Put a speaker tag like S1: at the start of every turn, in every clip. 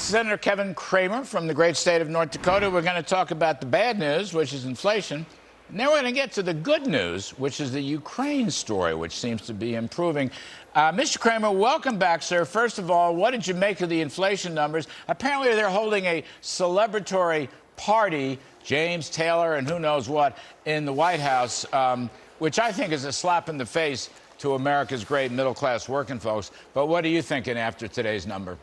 S1: Senator Kevin Cramer from the great state of North Dakota. We're going to talk about the bad news, which is inflation. And then we're going to get to the good news, which is the Ukraine story, which seems to be improving. Mr. Cramer, welcome back, sir. First of all, what did you make of the inflation numbers? Apparently, they're holding a celebratory party, James Taylor and who knows what, in the White House, which I think is a slap in the face to America's great middle-class working folks. But what are you thinking after today's number?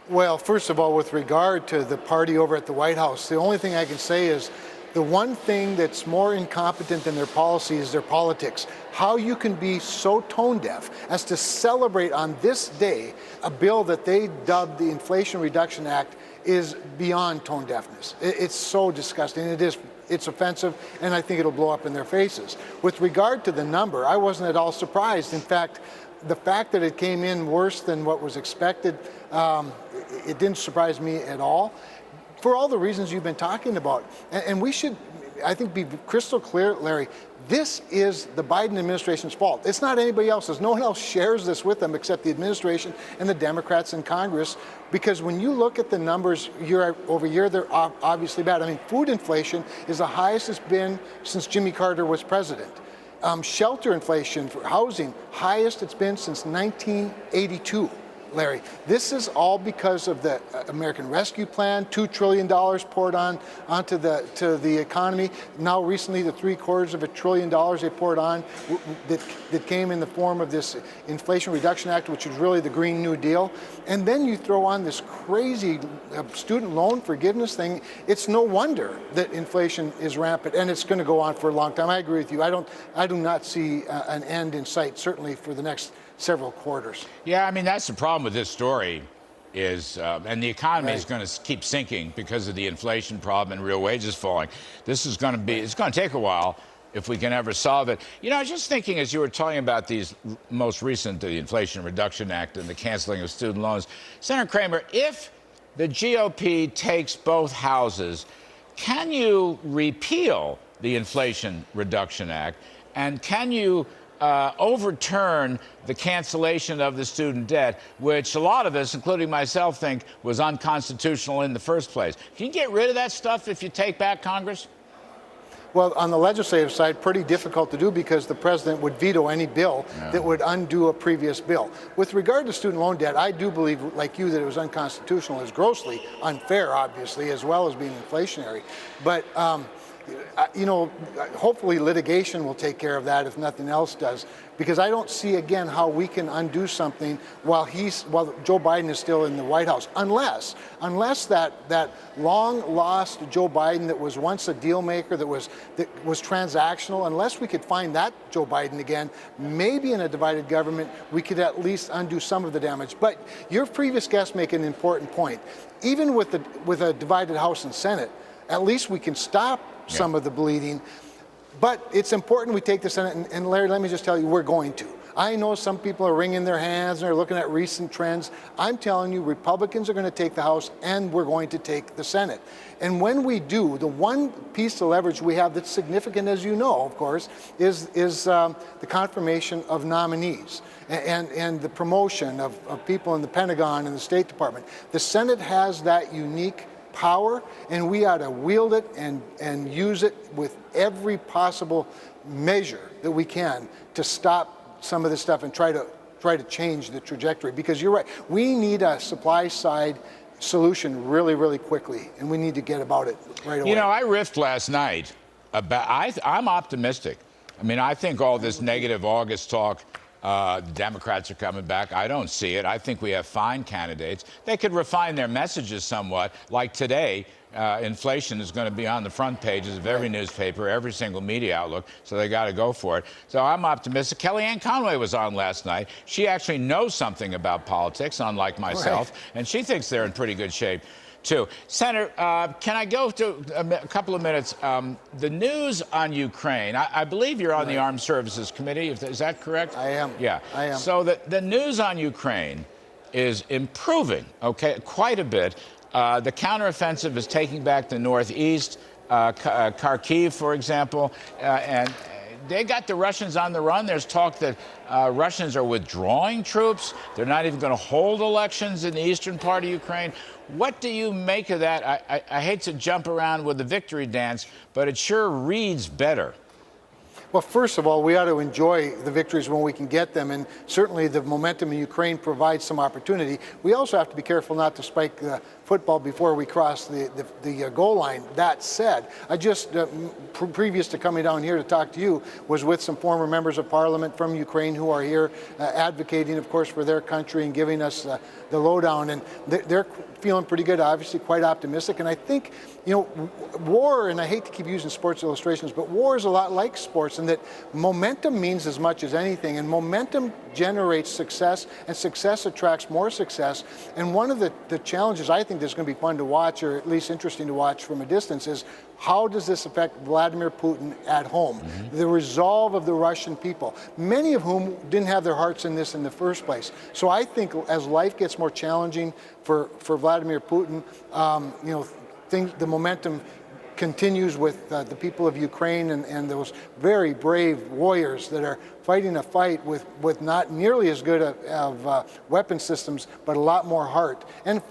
S2: Well, first of all, with regard to the party over at the White House, the only thing I can say is the one thing that's more incompetent than their policy is their politics. How you can be so tone-deaf as to celebrate on this day a bill that they dubbed the Inflation Reduction Act is beyond tone-deafness. It's so disgusting. It's offensive, and I think it'll blow up in their faces. With regard to the number, I wasn't at all surprised. In fact, the fact that it came in worse than what was expected, it didn't surprise me at all, for all the reasons you've been talking about. And we should, I think, be crystal clear, Larry, this is the Biden administration's fault. It's not anybody else's. No one else shares this with them except the administration and the Democrats in Congress, because when you look at the numbers year over year, they're obviously bad. I mean, food inflation is the highest it's been since Jimmy Carter was president. Shelter inflation for housing, highest it's been since 1982. Larry, this is all because of the American Rescue Plan, $2 trillion poured onto the economy. Now recently, the $750 billion they poured on that came in the form of this Inflation Reduction Act, which is really the Green New Deal. And then you throw on this crazy student loan forgiveness thing. It's no wonder that inflation is rampant, and it's going to go on for a long time. I agree with you. I do not see an end in sight, certainly for the next several quarters.
S1: Yeah, I mean, that's the problem with this story is, and the economy is going to keep sinking because of the inflation problem and real wages falling. This is going to be, it's going to take a while if we can ever solve it. You know, I was just thinking as you were talking about these most recent, the Inflation Reduction Act and the canceling of student loans. Senator Cramer, if the GOP takes both houses, can you repeal the Inflation Reduction Act, and can you overturn the cancellation of the student debt, which a lot of us, including myself, think was unconstitutional in the first place? Can you get rid of that stuff if you take back Congress?
S2: Well, on the legislative side, pretty difficult to do because the president would veto any bill that would undo a previous bill. With regard to student loan debt, I do believe, like you, that it was unconstitutional. It's grossly unfair, obviously, as well as being inflationary. But you know, hopefully litigation will take care of that if nothing else does, because I don't see, again, how we can undo something while Joe Biden is still in the White House, unless that long-lost Joe Biden that was once a deal maker, that was transactional, unless we could find that Joe Biden again, maybe in a divided government, we could at least undo some of the damage. But your previous guest made an important point. Even with a divided House and Senate, at least we can stop some of the bleeding. But it's important we take the Senate, and Larry, let me just tell you, we're going to. I know some people are wringing their hands and they're looking at recent trends. I'm telling you, Republicans are going to take the House and we're going to take the Senate. And when we do, the one piece of leverage we have that's significant, as you know, of course, is the confirmation of nominees and the promotion of people in the Pentagon and the State Department. The Senate has that unique power, and we ought to wield it and use it with every possible measure that we can to stop some of this stuff and try to change the trajectory. Because you're right, we need a supply side solution really, really quickly, and we need to get about it right away.
S1: You know, I riffed last night about, I'm optimistic. I mean, I think all this negative August talk, the Democrats are coming back. I don't see it. I think we have fine candidates. They could refine their messages somewhat. Like today, inflation is going to be on the front pages of every newspaper, every single media outlook, so they got to go for it. So I'm optimistic. Kellyanne Conway was on last night. She actually knows something about politics, unlike myself, and she thinks they're in pretty good shape too. Senator, can I go to a couple of minutes? The news on Ukraine, I believe you're on the Armed Services Committee. Is that correct?
S2: I am.
S1: Yeah.
S2: I am.
S1: So the news on Ukraine is improving, okay, quite a bit. The counteroffensive is taking back the northeast, Kharkiv, for example, and they got the Russians on the run. There's talk that Russians are withdrawing troops. They're not even going to hold elections in the eastern part of Ukraine. What do you make of that? I hate to jump around with the victory dance, but it sure reads better.
S2: Well, first of all, we ought to enjoy the victories when we can get them, and certainly the momentum in Ukraine provides some opportunity. We also have to be careful not to spike the football before we cross the goal line. That said, I just, previous to coming down here to talk to you, was with some former members of parliament from Ukraine who are here advocating, of course, for their country and giving us the lowdown, and they're feeling pretty good, obviously quite optimistic. And I think, you know, war, and I hate to keep using sports illustrations, but war is a lot like sports in that momentum means as much as anything, and momentum generates success, and success attracts more success. And one of the challenges I think that's going to be fun to watch, or at least interesting to watch from a distance, is how does this affect Vladimir Putin at home? The resolve of the Russian people, many of whom didn't have their hearts in this in the first place. So I think as life gets more challenging for Vladimir Putin, you know, the momentum continues with the people of Ukraine and those very brave warriors that are fighting a fight with not nearly as good of weapon systems, but a lot more heart. And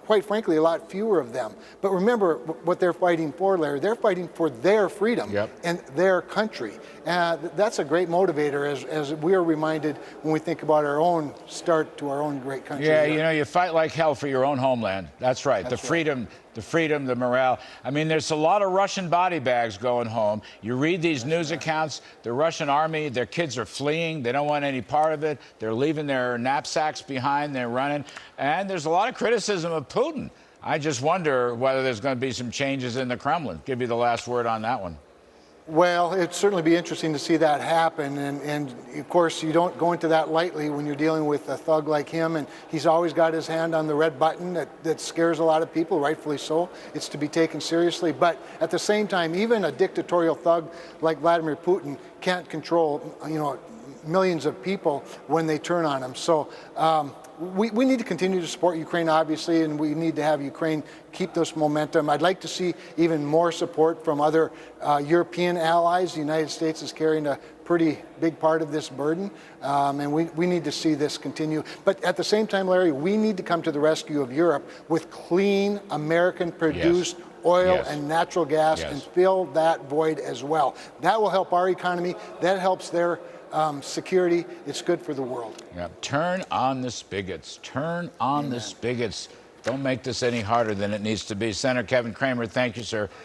S2: quite frankly, a lot fewer of them. But remember what they're fighting for, Larry. They're fighting for their freedom and their country. That's a great motivator, as we are reminded when we think about our own start to our own great country.
S1: Yeah, you know, you fight like hell for your own homeland. That's right. The freedom, the morale. I mean, there's a lot of Russian body bags going home. You read these news accounts, the Russian army, their kids are fleeing. They don't want any part of it. They're leaving their knapsacks behind. They're running. And there's a lot of criticism of Putin. I just wonder whether there's going to be some changes in the Kremlin. Give you the last word on that one.
S2: Well, it'd certainly be interesting to see that happen, and of course you don't go into that lightly when you're dealing with a thug like him, and he's always got his hand on the red button that scares a lot of people, rightfully so. It's to be taken seriously, but at the same time, even a dictatorial thug like Vladimir Putin can't control, you know, millions of people when they turn on him. So we need to continue to support Ukraine, obviously, and we need to have Ukraine keep this momentum. I'd like to see even more support from other European allies. The United States is carrying a pretty big part of this burden, and we need to see this continue. But at the same time, Larry, we need to come to the rescue of Europe with clean, American-produced oil and natural gas and fill that void as well. That will help our economy. That helps their security. It's good for the world.
S1: Yeah. Turn on the spigots. Turn on the spigots. Don't make this any harder than it needs to be. Senator Kevin Cramer, thank you, sir.